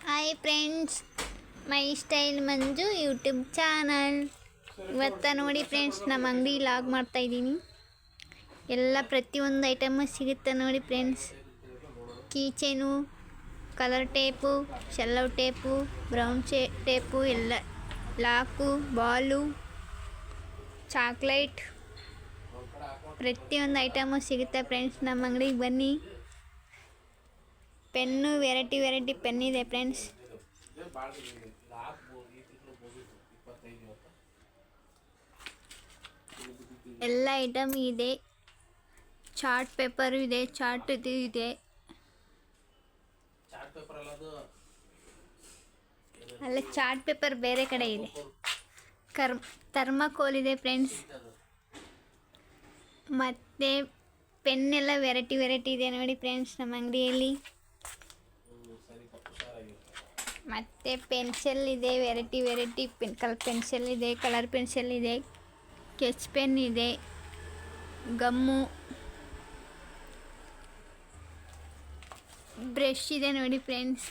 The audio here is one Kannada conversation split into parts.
ಹಾಯ್ ಫ್ರೆಂಡ್ಸ್, ಮೈ ಸ್ಟೈಲ್ ಮಂಜು ಯೂಟ್ಯೂಬ್ ಚಾನಲ್. ಇವತ್ತು ನೋಡಿ ಫ್ರೆಂಡ್ಸ್, ನಮ್ಮ ಅಂಗಡಿ ಲಾಗ್ ಮಾಡ್ತಾಯಿದ್ದೀನಿ. ಎಲ್ಲ ಪ್ರತಿಯೊಂದು ಐಟಮು ಸಿಗುತ್ತೆ ನೋಡಿ friends. ಕೀಚೇನು, colour tape, ಶೆಲ್ಲೋ tape, brown tape, ಎಲ್ಲ ಲಾಕು, ಬಾಲು, ಚಾಕ್ಲೇಟ್, ಪ್ರತಿಯೊಂದು ಐಟಮು ಸಿಗುತ್ತೆ ಫ್ರೆಂಡ್ಸ್. ನಮ್ಮ ಅಂಗಡಿಗೆ ಬನ್ನಿ. ಪೆನ್ನು ವೆರೈಟಿ ಪೆನ್ ಇದೆ ಫ್ರೆಂಡ್ಸ್. ಎಲ್ಲ ಐಟಮ್ ಇದೆ. ಚಾರ್ಟ್ ಪೇಪರು ಇದೆ, ಚಾರ್ಟ್ ಇದು ಇದೆ. ಅಲ್ಲ, ಚಾರ್ಟ್ ಪೇಪರ್ ಬೇರೆ ಕಡೆ ಇದೆ. ಥರ್ಮಾಕೋಲ್ ಇದೆ ಫ್ರೆಂಡ್ಸ್. ಮತ್ತು ಪೆನ್ನೆಲ್ಲ ವೆರೈಟಿ ಇದೆ ನೋಡಿ ಫ್ರೆಂಡ್ಸ್ ನಮ್ಮ ಅಂಗಡಿಯಲ್ಲಿ. ಮತ್ತು ಪೆನ್ಸಿಲ್ ಇದೆ, ವೆರೈಟಿ ಪೆನ್ಸಿಲ್ ಇದೆ, ಕಲರ್ ಪೆನ್ಸಿಲ್ ಇದೆ, ಸ್ಕೆಚ್ ಪೆನ್ ಇದೆ, ಗಮ್ಮು, ಬ್ರಷ್ ಇದೆ ನೋಡಿ ಫ್ರೆಂಡ್ಸ್.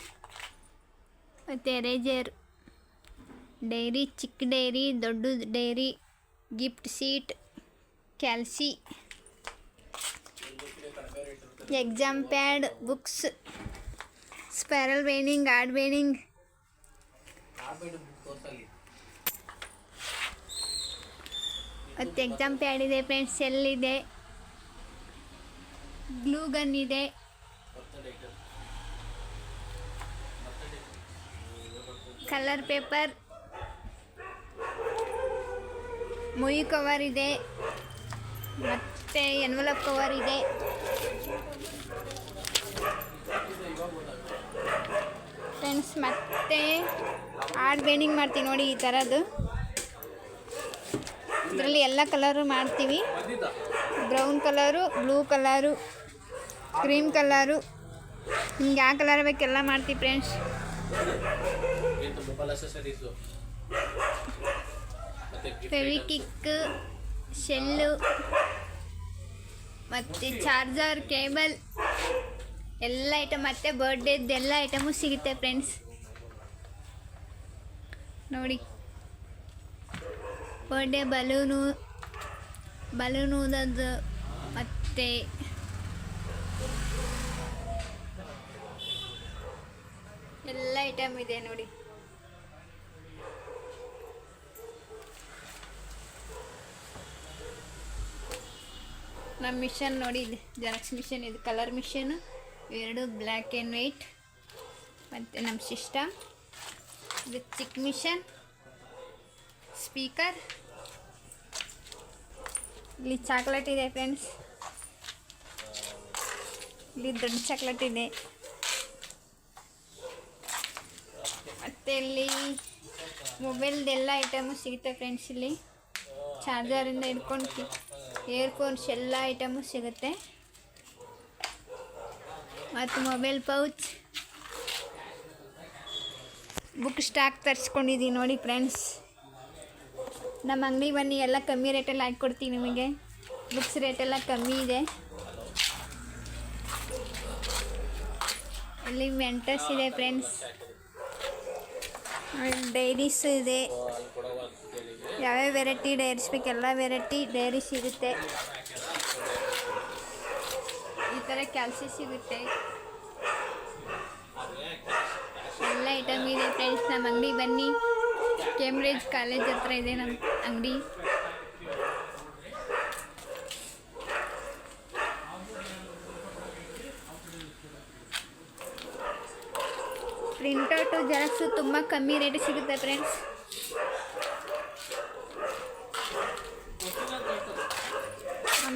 ಮತ್ತು ಎರೇಜರ್, ಡೈರಿ, ಚಿಕ್ಕ ಡೈರಿ, ದೊಡ್ಡ dairy, gift seat, ಕ್ಯಾಲ್ಸಿ, exam pad, books, spiral binding, art binding, ಮತ್ತು ಎಕ್ಸಾಮ್ ಪ್ಯಾಡ್ ಇದೆ ಫ್ರೆಂಡ್ಸ್, ಸೆಲ್ ಇದೆ, ಗ್ಲೂ ಗನ್ ಇದೆ, ಕಲರ್ ಪೇಪರ್, ಮೊಯ್ ಕವರ್ ಇದೆ, ಮತ್ತು ಎನ್ವಲಪ್ ಕವರ್ ಇದೆ. ಫ್ರೆಂಡ್ಸ್, ಮತ್ತು ಆರ್ಟ್ ಬೈಂಡಿಂಗ್ ಮಾಡ್ತೀವಿ ನೋಡಿ ಈ ಥರದ್ದು. ಇದರಲ್ಲಿ ಎಲ್ಲ ಕಲರು ಮಾಡ್ತೀವಿ. Brown colour, blue colour, cream colour, ನಿಮ್ಗೆ ಯಾವ ಕಲರ್ ಬೇಕೆಲ್ಲ ಮಾಡ್ತೀವಿ ಫ್ರೆಂಡ್ಸ್. ಫೆವಿಕ್ವಿಕ್, ಶೆಲ್ಲು, ಮತ್ತು ಚಾರ್ಜರ್, ಕೇಬಲ್, ಎಲ್ಲ ಐಟಮ್, ಮತ್ತು ಬರ್ಡೇದೆಲ್ಲ ಐಟಮು ಸಿಗುತ್ತೆ ಫ್ರೆಂಡ್ಸ್ ನೋಡಿ. ಬರ್ಡೇ ಬಲೂನು ಊದೋದು, ಮತ್ತು ಎಲ್ಲ ಐಟಮ್ ಇದೆ ನೋಡಿ. ನಮ್ಮ ಮಿಷನ್ ನೋಡಿ, ಇದು ಜೆರಾಕ್ಸ್ ಮಿಷನ್, ಇದು ಕಲರ್ ಮಿಷನ್, ಎರಡು ಬ್ಲ್ಯಾಕ್ ಆ್ಯಂಡ್ ವೈಟ್. ಮತ್ತು ನಮ್ಮ ಸಿಸ್ಟಮ್, ಇದು ಚಿಕ್ಕ ಮಿಷನ್, ಸ್ಪೀಕರ್, ಇಲ್ಲಿ ಚಾಕ್ಲೇಟ್ ಇದೆ ಫ್ರೆಂಡ್ಸ್. ಇಲ್ಲಿ ದೊಡ್ಡ ಚಾಕ್ಲೇಟ್ ಇದೆ. ಮತ್ತು ಇಲ್ಲಿ ಮೊಬೈಲ್ದೆಲ್ಲ ಐಟಮು ಸಿಗುತ್ತೆ ಫ್ರೆಂಡ್ಸ್. ಇಲ್ಲಿ ಚಾರ್ಜರಿಂದ ಹಿಡ್ಕೊಂಡು ಇಯರ್ಫೋನ್ಸ್ ಎಲ್ಲ ಐಟಮು ಸಿಗುತ್ತೆ. ಮತ್ತು ಮೊಬೈಲ್ ಪೌಚ್, ಬುಕ್ ಸ್ಟಾಕ್ ತರಿಸ್ಕೊಂಡಿದ್ದೀವಿ ನೋಡಿ ಫ್ರೆಂಡ್ಸ್. ನಮ್ಮ ಅಂಗಡಿ ಬನ್ನಿ, ಎಲ್ಲ ಕಮ್ಮಿ ರೇಟಲ್ಲಿ ಹಾಕ್ಕೊಡ್ತೀವಿ ನಿಮಗೆ. ಬುಕ್ಸ್ ರೇಟೆಲ್ಲ ಕಮ್ಮಿ ಇದೆ. ಇಲ್ಲಿ ಮೆಂಟಸ್ ಇದೆ ಫ್ರೆಂಡ್ಸ್. ಡೈರೀಸ್ ಇದೆ. ಯಾವ್ಯಾವ ವೆರೈಟಿ ಡೈರೀಸ್ ಬೇಕು ಎಲ್ಲ ವೆರೈಟಿ ಡೈರಿ ಸಿಗುತ್ತೆ. ಈ ಥರ ಕ್ಯಾಲ್ಸಿ ಸಿಗುತ್ತೆ. ಎಲ್ಲ ಐಟಮ್ ಇದೆ ಫ್ರೆಂಡ್ಸ್. ನಮ್ಮ ಅಂಗಡಿ ಬನ್ನಿ. ಕೇಂಬ್ರಿಡ್ಜ್ ಕಾಲೇಜ್ ಹತ್ರ ಇದೆ ನಮ್ಮ ಅಂಗಡಿ. ಪ್ರಿಂಟೌಟು, ಜೆರಾಕ್ಸು ತುಂಬ ಕಮ್ಮಿ ರೇಟ್ ಸಿಗುತ್ತೆ ಫ್ರೆಂಡ್ಸ್.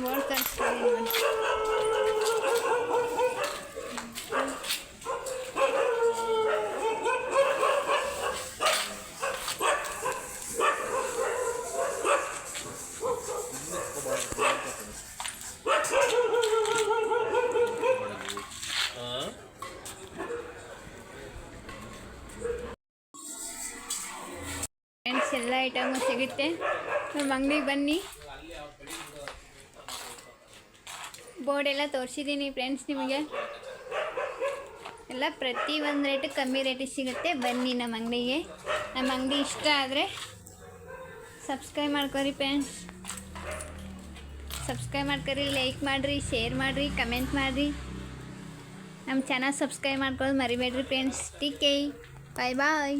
ಬೋರ್ಡ್ ತರಿಸ್ತೀನಿ ನೋಡಿ. ಫ್ರೆಂಡ್ಸ್, ಎಲ್ಲ ಐಟಮು ಸಿಗುತ್ತೆ. ನಮ್ಮ ಅಂಗಡಿಗೆ ಬನ್ನಿ. ಬೋರ್ಡ್ ಎಲ್ಲ ತೋರಿಸಿದ್ದೀನಿ ಫ್ರೆಂಡ್ಸ್ ನಿಮಗೆ. ಎಲ್ಲ ಪ್ರತಿ ಒಂದು ರೇಟು ಕಮ್ಮಿ ರೇಟಿಗೆ ಸಿಗುತ್ತೆ. ಬನ್ನಿ ನಮ್ಮ ಅಂಗಡಿಗೆ. ನಮ್ಮ ಅಂಗಡಿ ಇಷ್ಟ ಆದರೆ ಸಬ್ಸ್ಕ್ರೈಬ್ ಮಾಡ್ಕೊರಿ ಫ್ರೆಂಡ್ಸ್. ಸಬ್ಸ್ಕ್ರೈಬ್ ಮಾಡ್ಕೊರಿ, ಲೈಕ್ ಮಾಡಿರಿ, ಶೇರ್ ಮಾಡಿರಿ, ಕಮೆಂಟ್ ಮಾಡಿರಿ. ನಮ್ಮ ಚಾನಲ್ ಸಬ್ಸ್ಕ್ರೈಬ್ ಮಾಡ್ಕೊಳ್ಳೋದು ಮರಿಬೇಡ್ರಿ ಫ್ರೆಂಡ್ಸ್. ಟೇಕ್ ಕೇರ್, ಬಾಯ್ ಬಾಯ್.